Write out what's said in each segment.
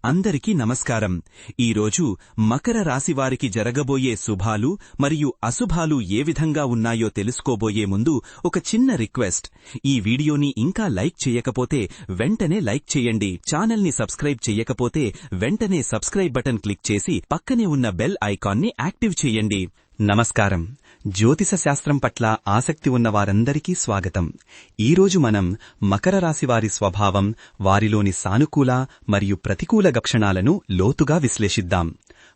అందరికీ నమస్కారం. ఈరోజు మకర రాశివారికి జరగబోయే శుభాలు మరియు అశుభాలు ఏ విధంగా ఉన్నాయో తెలుసుకోబోయే ముందు ఒక చిన్న రిక్వెస్ట్. ఈ వీడియోని ఇంకా లైక్ చేయకపోతే వెంటనే లైక్ చేయండి. ఛానల్ని సబ్స్క్రైబ్ చేయకపోతే వెంటనే సబ్స్క్రైబ్ బటన్ క్లిక్ చేసి పక్కనే ఉన్న బెల్ ఐకాన్ని యాక్టివ్ చేయండి. నమస్కారం. జ్యోతిష శాస్త్రం పట్ల ఆసక్తి ఉన్న వారందరికీ స్వాగతం. ఈరోజు మనం మకర రాశివారి స్వభావం, వారిలోని సానుకూల మరియు ప్రతికూల లక్షణాలను లోతుగా విశ్లేషిద్దాం.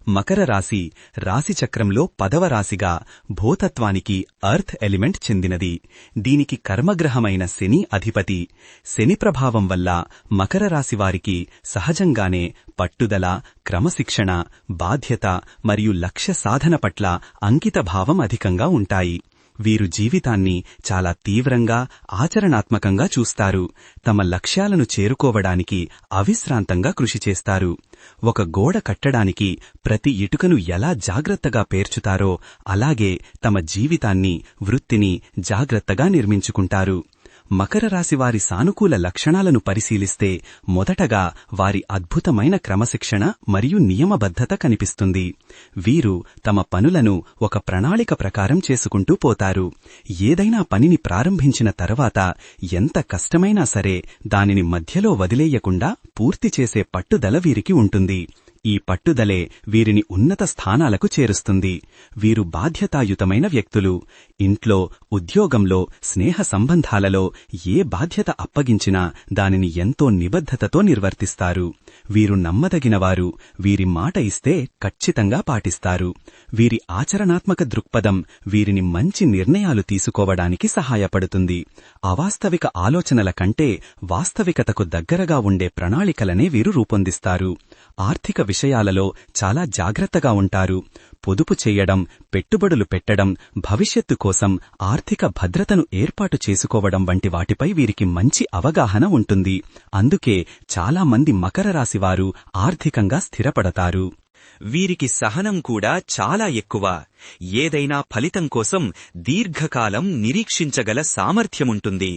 మకర రాశి రాశిచక్రంలో 10వ రాశిగా భూతత్వానికి ఎర్త్ ఎలిమెంట్ చెందినది. దీనికి కర్మగ్రహమైన శని అధిపతి. శని ప్రభావం వల్ల మకర రాశివారికి సహజంగానే పట్టుదల, క్రమశిక్షణ, బాధ్యత మరియు లక్ష్య సాధన పట్ల అంకితభావం అధికంగా ఉంటాయి. వీరు జీవితాన్ని చాలా తీవ్రంగా, ఆచరణాత్మకంగా చూస్తారు. తమ లక్ష్యాలను చేరుకోవడానికి అవిశ్రాంతంగా కృషి చేస్తారు. ఒక గోడ కట్టడానికి ప్రతి ఇటుకను ఎలా జాగ్రత్తగా పేర్చుతారో అలాగే తమ జీవితాన్ని, వృత్తిని జాగ్రత్తగా నిర్మించుకుంటారు. మకర రాశివారి సానుకూల లక్షణాలను పరిశీలిస్తే మొదటగా వారి అద్భుతమైన క్రమశిక్షణ మరియు నియమబద్ధత కనిపిస్తుంది. వీరు తమ పనులను ఒక ప్రణాళిక ప్రకారం చేసుకుంటూ పోతారు. ఏదైనా పనిని ప్రారంభించిన తర్వాత ఎంత కష్టమైనా సరే దానిని మధ్యలో వదిలేయకుండా పూర్తి చేసే పట్టుదల వీరికి ఉంటుంది. ఈ పట్టుదలే వీరిని ఉన్నత స్థానాలకు చేరుస్తుంది. వీరు బాధ్యతాయుతమైన వ్యక్తులు. ఇంట్లో, ఉద్యోగంలో, స్నేహ సంబంధాలలో ఏ బాధ్యత అప్పగించినా దానిని ఎంతో నిబద్ధతతో నిర్వర్తిస్తారు. వీరు నమ్మదగినవారు. వీరి మాట ఇస్తే ఖచ్చితంగా పాటిస్తారు. వీరి ఆచరణాత్మక దృక్పథం వీరిని మంచి నిర్ణయాలు తీసుకోవడానికి సహాయపడుతుంది. అవాస్తవిక ఆలోచనల కంటే వాస్తవికతకు దగ్గరగా ఉండే ప్రణాళికలనే వీరు రూపొందిస్తారు. ఆర్థిక విషయాలలో చాలా జాగ్రత్తగా ఉంటారు. పొదుపు చేయడం, పెట్టుబడులు పెట్టడం, భవిష్యత్తు కోసం ఆర్థిక భద్రతను ఏర్పాటు చేసుకోవడం వంటి వాటిపై వీరికి మంచి అవగాహన ఉంటుంది. అందుకే చాలా మంది మకర రాశివారు ఆర్థికంగా స్థిరపడతారు. వీరికి సహనం కూడా చాలా ఎక్కువ. ఏదైనా ఫలితం కోసం దీర్ఘకాలం నిరీక్షించగల సామర్థ్యముంటుంది.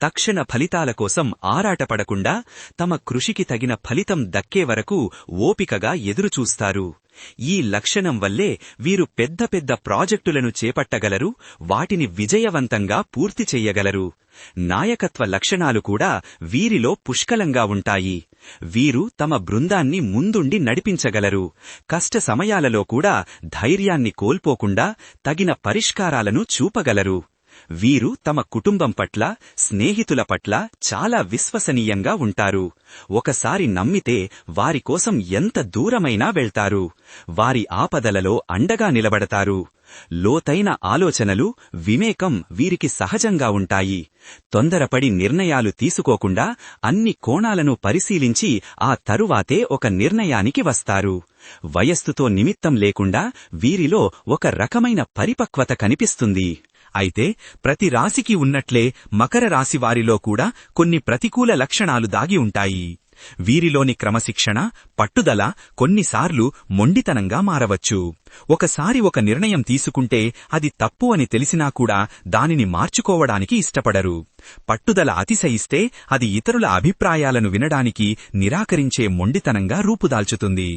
తక్షణ ఫలితాల కోసం ఆరాటపడకుండా తమ కృషికి తగిన ఫలితం దక్కే వరకు ఓపికగా ఎదురుచూస్తారు. ఈ లక్షణం వల్లే వీరు పెద్ద పెద్ద ప్రాజెక్టులను చేపట్టగలరు, వాటిని విజయవంతంగా పూర్తి చెయ్యగలరు. నాయకత్వ లక్షణాలు కూడా వీరిలో పుష్కలంగా ఉంటాయి. వీరు తమ బృందాన్ని ముందుండి నడిపించగలరు. కష్ట సమయాలలో కూడా ధైర్యాన్ని కోల్పోకుండా తగిన పరిష్కారాలను చూపగలరు. వీరు తమ కుటుంబం పట్ల, స్నేహితుల పట్ల చాలా విశ్వసనీయంగా ఉంటారు. ఒకసారి నమ్మితే వారి కోసం ఎంత దూరమైనా వెళ్తారు. వారి ఆపదలలో అండగా నిలబడతారు. లోతైన ఆలోచనలు, వివేకం వీరికి సహజంగా ఉంటాయి. తొందరపడి నిర్ణయాలు తీసుకోకుండా అన్ని కోణాలను పరిశీలించి ఆ తరువాతే ఒక నిర్ణయానికి వస్తారు. వయస్సుతో నిమిత్తం లేకుండా వీరిలో ఒక రకమైన పరిపక్వత కనిపిస్తుంది. అయితే ప్రతి రాశికి ఉన్నట్లే మకర రాశివారిలో కూడా కొన్ని ప్రతికూల లక్షణాలు దాగి ఉంటాయి. వీరిలోని క్రమశిక్షణ, పట్టుదల కొన్నిసార్లు మొండితనంగా మారవచ్చు. ఒకసారి ఒక నిర్ణయం తీసుకుంటే అది తప్పు అని తెలిసినా కూడా దానిని మార్చుకోవడానికి ఇష్టపడరు. పట్టుదల అతిశయిస్తే అది ఇతరుల అభిప్రాయాలను వినడానికి నిరాకరించే మొండితనంగా రూపుదాల్చుతుంది.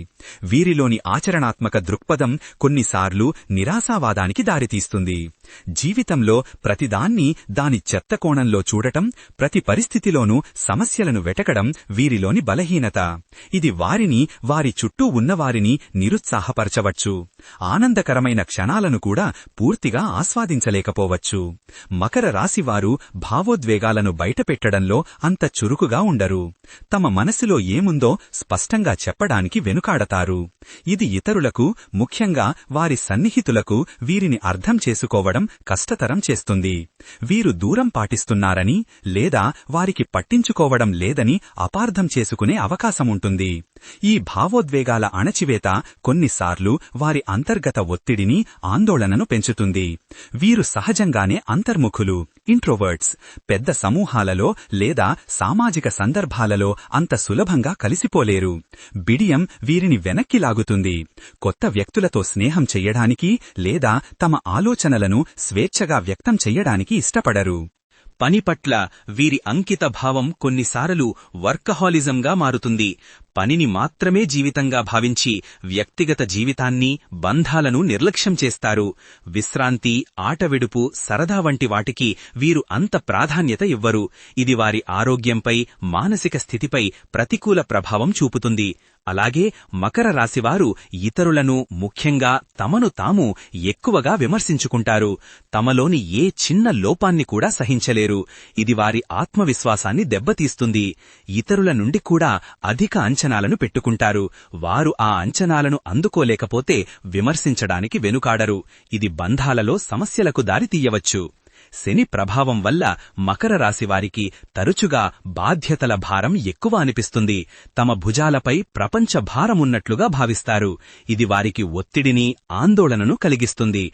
వీరిలోని ఆచరణాత్మక దృక్పథం కొన్నిసార్లు నిరాశావాదానికి దారితీస్తుంది. జీవితంలో ప్రతిదాన్ని దాని చెత్త కోణంలో చూడటం, ప్రతి పరిస్థితిలోనూ సమస్యలను వెతకడం వీరిలోని బలహీనత. ఇది వారిని, వారి చుట్టూ ఉన్నవారిని నిరుత్సాహపరచవచ్చు. ఆనందకరమైన క్షణాలను కూడా పూర్తిగా ఆస్వాదించలేకపోవచ్చు. మకర రాశివారు భావోద్వేగాలను బయటపెట్టడంలో అంత చురుకుగా ఉండరు. తమ మనసులో ఏముందో స్పష్టంగా చెప్పడానికి వెనుకాడతారు. ఇది ఇతరులకు, ముఖ్యంగా వారి సన్నిహితులకు వీరిని అర్థం చేసుకోవడం కష్టతరం చేస్తుంది. వీరు దూరం పాటిస్తున్నారని లేదా వారికి పట్టించుకోవడం లేదని అపార్థం చేసుకునే అవకాశముంటుంది. ఈ భావోద్వేగాల అణచివేత కొన్నిసార్లు వారి అంతర్గత ఒత్తిడిని, ఆందోళనను పెంచుతుంది. వీరు సహజంగానే అంతర్ముఖులు, ఇంట్రోవర్ట్స్. పెద్ద సమూహాలలో లేదా సామాజిక సందర్భాలలో అంత సులభంగా కలిసిపోలేరు. బిడియం వీరిని వెనక్కి లాగుతుంది. కొత్త వ్యక్తులతో స్నేహం చెయ్యడానికి లేదా తమ ఆలోచనలను స్వేచ్ఛగా వ్యక్తం చెయ్యడానికి ఇష్టపడరు. పని పట్ల వీరి అంకిత భావం కొన్నిసార్లు వర్కహాలిజంగా మారుతుంది. పనిని మాత్రమే జీవితంగా భావించి వ్యక్తిగత జీవితాన్ని, బంధాలను నిర్లక్ష్యం చేస్తారు. విశ్రాంతి, ఆటవిడుపు, సరదా వంటి వాటికి వీరు అంత ప్రాధాన్యత ఇవ్వరు. ఇది వారి ఆరోగ్యంపై, మానసిక స్థితిపై ప్రతికూల ప్రభావం చూపుతుంది. అలాగే మకర రాశివారు ఇతరులను, ముఖ్యంగా తమను తాము ఎక్కువగా విమర్శించుకుంటారు. తమలోని ఏ చిన్న లోపాన్ని కూడా సహించలేరు. ఇది వారి ఆత్మవిశ్వాసాన్ని దెబ్బతీస్తుంది. ఇతరుల నుండి కూడా అధిక అంచనాలను పెట్టుకుంటారు. వారు ఆ అంచనాలను అందుకోలేకపోతే విమర్శించడానికి వెనుకాడరు. ఇది బంధాలలో సమస్యలకు దారితీయవచ్చు. శని ప్రభావం వల్ల మకర రాశివారికి తరచుగా బాధ్యతల భారం ఎక్కువ అనిపిస్తుంది. తమ భుజాలపై ప్రపంచ భారమున్నట్లుగా భావిస్తారు. ఇది వారికి ఒత్తిడిని, ఆందోళనను కలిగిస్తుంది.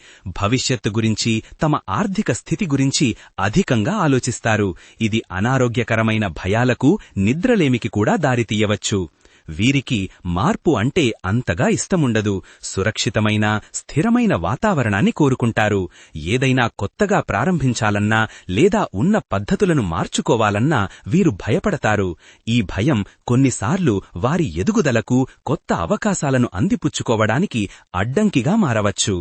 భవిష్యత్తు గురించి, తమ ఆర్థిక స్థితి గురించి అధికంగా ఆలోచిస్తారు. ఇది అనారోగ్యకరమైన భయాలకు, నిద్రలేమికి కూడా దారితీయవచ్చు. వీరికి మార్పు అంటే అంతగా ఇష్టముండదు. సురక్షితమైన, స్థిరమైన వాతావరణాన్ని కోరుకుంటారు. ఏదైనా కొత్తగా ప్రారంభించాలన్నా లేదా ఉన్న పద్ధతులను మార్చుకోవాలన్నా వీరు భయపడతారు. ఈ భయం కొన్నిసార్లు వారి ఎదుగుదలకు, కొత్త అవకాశాలను అందిపుచ్చుకోవడానికి అడ్డంకిగా మారవచ్చు.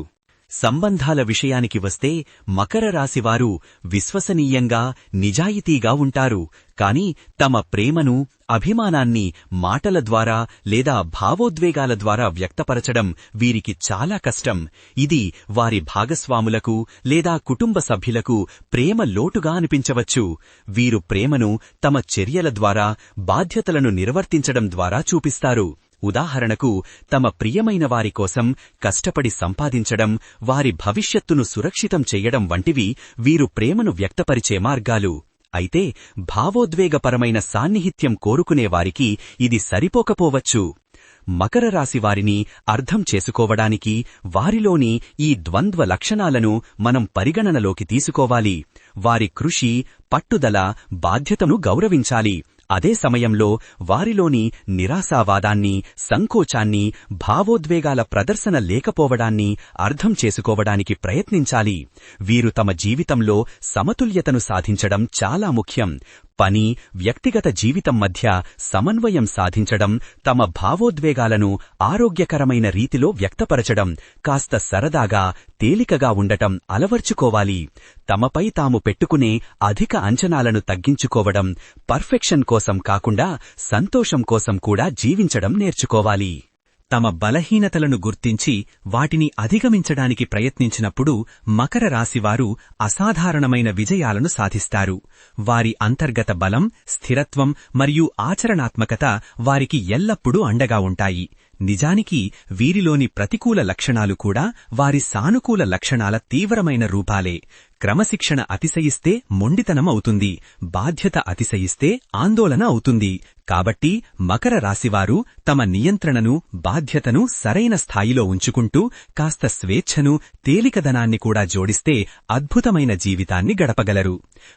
సంబంధాల విషయానికి వస్తే మకర రాశివారు విశ్వసనీయంగా, నిజాయితీగా ఉంటారు. కాని తమ ప్రేమను, అభిమానాన్ని మాటల ద్వారా లేదా భావోద్వేగాల ద్వారా వ్యక్తపరచడం వీరికి చాలా కష్టం. ఇది వారి భాగస్వాములకు లేదా కుటుంబ సభ్యులకు ప్రేమ లోటుగా అనిపించవచ్చు. వీరు ప్రేమను తమ చర్యల ద్వారా, బాధ్యతలను నిర్వర్తించడం ద్వారా చూపిస్తారు. ఉదాహరణకు, తమ ప్రియమైన వారి కోసం కష్టపడి సంపాదించడం, వారి భవిష్యత్తును సురక్షితం చెయ్యడం వంటివి వీరు ప్రేమను వ్యక్తపరిచే మార్గాలు. అయితే భావోద్వేగపరమైన సాన్నిహిత్యం కోరుకునేవారికి ఇది సరిపోకపోవచ్చు. మకర రాశి వారిని అర్థం చేసుకోవడానికి వారిలోని ఈ ద్వంద్వ లక్షణాలను మనం పరిగణనలోకి తీసుకోవాలి. వారి కృషి, పట్టుదల, బాధ్యతను గౌరవించాలి. అదే సమయంలో వారిలోని నిరాశావాదాన్ని, సంకోచాన్ని, భావోద్వేగాల ప్రదర్శన లేకపోవడాన్ని అర్థం చేసుకోవడానికి ప్రయత్నించాలి. వీరు తమ జీవితంలో సమతుల్యతను సాధించడం చాలా ముఖ్యం. పని, వ్యక్తిగత జీవితం మధ్య సమన్వయం సాధించడం, తమ భావోద్వేగాలను ఆరోగ్యకరమైన రీతిలో వ్యక్తపరచడం, కాస్త సరదాగా, తేలికగా ఉండటం అలవర్చుకోవాలి. తమపై తాము పెట్టుకునే అధిక అంచనాలను తగ్గించుకోవడం, పర్ఫెక్షన్ కోసం కాకుండా సంతోషం కోసం కూడా జీవించడం నేర్చుకోవాలి. తమ బలహీనతలను గుర్తించి వాటిని అధిగమించడానికి ప్రయత్నించినప్పుడు మకర రాశివారు అసాధారణమైన విజయాలను సాధిస్తారు. వారి అంతర్గత బలం, స్థిరత్వం మరియు ఆచరణాత్మకత వారికి ఎల్లప్పుడూ అండగా ఉంటాయి. నిజానికి వీరిలోని ప్రతికూల లక్షణాలు కూడా వారి సానుకూల లక్షణాల తీవ్రమైన రూపాలే. క్రమశిక్షణ అతిశయిస్తే మొండితనం అవుతుంది. బాధ్యత అతిశయిస్తే ఆందోళన అవుతుంది. కాబట్టి మకర రాశివారు తమ నియంత్రణను, బాధ్యతను సరైన స్థాయిలో ఉంచుకుంటూ కాస్త స్వేచ్ఛను, తేలికదనాన్ని కూడా జోడిస్తే అద్భుతమైన జీవితాన్ని గడపగలరు.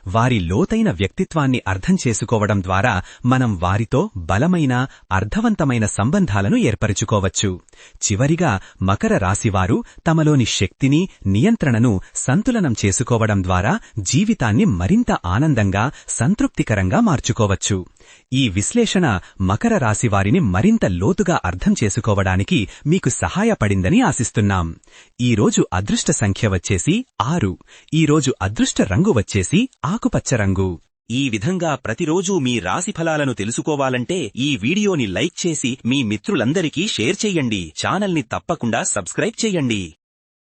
వారి లోతైన వ్యక్తిత్వాన్ని అర్థం చేసుకోవడం ద్వారా మనం వారితో బలమైన, అర్థవంతమైన సంబంధాలను ఏర్పరచుకోవచ్చు. చివరిగా మకర రాశివారు తమలోని శక్తిని, నియంత్రణను సంతులనం చేసుకోవడం ద్వారా జీవితాన్ని మరింత ఆనందంగా, సంతృప్తికరంగా మార్చుకోవచ్చు. ఈ విశ్లేషణ మకర రాశివారిని మరింత లోతుగా అర్థం చేసుకోవడానికి మీకు సహాయపడిందని ఆశిస్తున్నాం. ఈరోజు అదృష్ట సంఖ్య వచ్చేసి 6. ఈరోజు అదృష్ట రంగు వచ్చేసి ఆకుపచ్చ రంగు. ఈ విధంగా ప్రతిరోజూ మీ రాశిఫలాలను తెలుసుకోవాలంటే ఈ వీడియోని లైక్ చేసి మీ మిత్రులందరికీ షేర్ చెయ్యండి. ఛానల్ని తప్పకుండా సబ్స్క్రైబ్ చెయ్యండి.